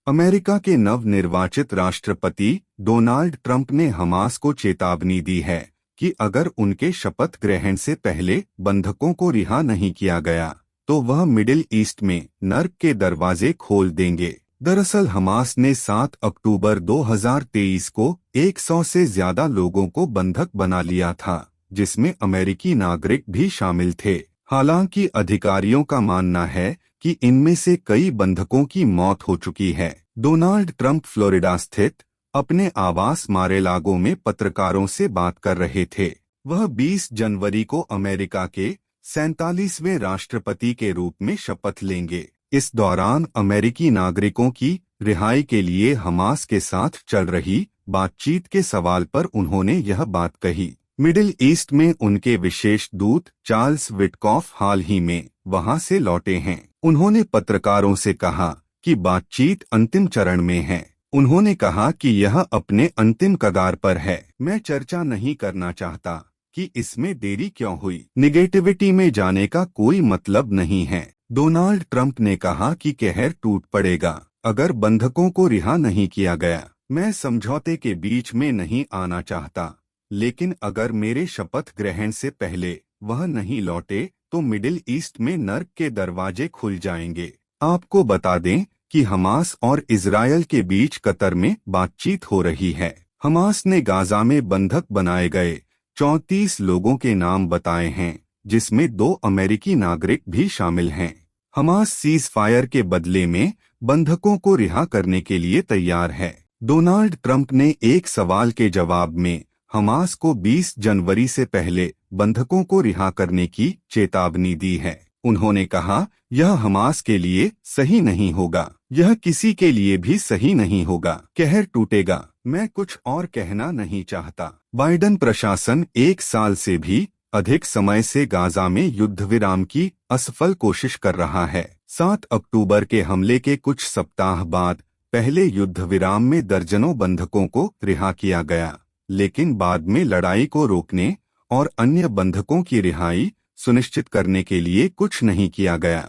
America के नवनिर्वाचित राष्ट्रपति डोनाल्ड ट्रंप ने हमास को चेतावनी दी है कि अगर उनके शपथ ग्रहण से पहले बंधकों को रिहा नहीं किया गया तो वह मिडिल ईस्ट में नर्क के दरवाजे खोल देंगे। दरअसल हमास ने 7 अक्टूबर 2023 को 100 से ज्यादा लोगों को बंधक बना लिया था, जिसमें अमेरिकी नागरिक भी शामिल थे। हालांकि अधिकारियों का मानना है कि इनमें से कई बंधकों की मौत हो चुकी है। डोनाल्ड ट्रंप फ्लोरिडा स्थित अपने आवास मारे-लागो में पत्रकारों से बात कर रहे थे। वह 20 जनवरी को अमेरिका के 47वें राष्ट्रपति के रूप में शपथ लेंगे। इस दौरान अमेरिकी नागरिकों की रिहाई के लिए हमास के साथ चल रही बातचीत के सवाल पर उन्होंने यह बात कही। मिडिल ईस्ट में उनके विशेष दूत चार्ल्स विटकॉफ हाल ही में वहां से लौटे हैं। उन्होंने पत्रकारों से कहा कि बातचीत अंतिम चरण में है। उन्होंने कहा कि यह अपने अंतिम कगार पर है। मैं चर्चा नहीं करना चाहता कि इसमें देरी क्यों हुई। निगेटिविटी में जाने का कोई मतलब नहीं है। डोनाल्ड ट्रंप ने कहा कि कहर टूट पड़ेगा अगर बंधकों को रिहा नहीं किया गया। मैं समझौते के बीच में नहीं आना चाहता, लेकिन अगर मेरे शपथ ग्रहण से पहले वह नहीं लौटे तो मिडिल ईस्ट में नर्क के दरवाजे खुल जाएंगे। आपको बता दें कि हमास और इजरायल के बीच कतर में बातचीत हो रही है। हमास ने गाजा में बंधक बनाए गए 34 लोगों के नाम बताए हैं, जिसमें 2 अमेरिकी नागरिक भी शामिल हैं। हमास सीज फायर के बदले में बंधकों को रिहा करने के लिए तैयार है। डोनाल्ड ट्रंप ने एक सवाल के जवाब में हमास को 20 जनवरी से पहले बंधकों को रिहा करने की चेतावनी दी है। उन्होंने कहा, यह हमास के लिए सही नहीं होगा, यह किसी के लिए भी सही नहीं होगा। कहर टूटेगा। मैं कुछ और कहना नहीं चाहता। बाइडेन प्रशासन 1 साल से भी अधिक समय से गाजा में युद्ध विराम की असफल कोशिश कर रहा है। 7 अक्टूबर के हमले के कुछ सप्ताह बाद पहले युद्ध विराम में दर्जनों बंधकों को रिहा किया गया, लेकिन बाद में लड़ाई को रोकने और अन्य बंधकों की रिहाई सुनिश्चित करने के लिए कुछ नहीं किया गया।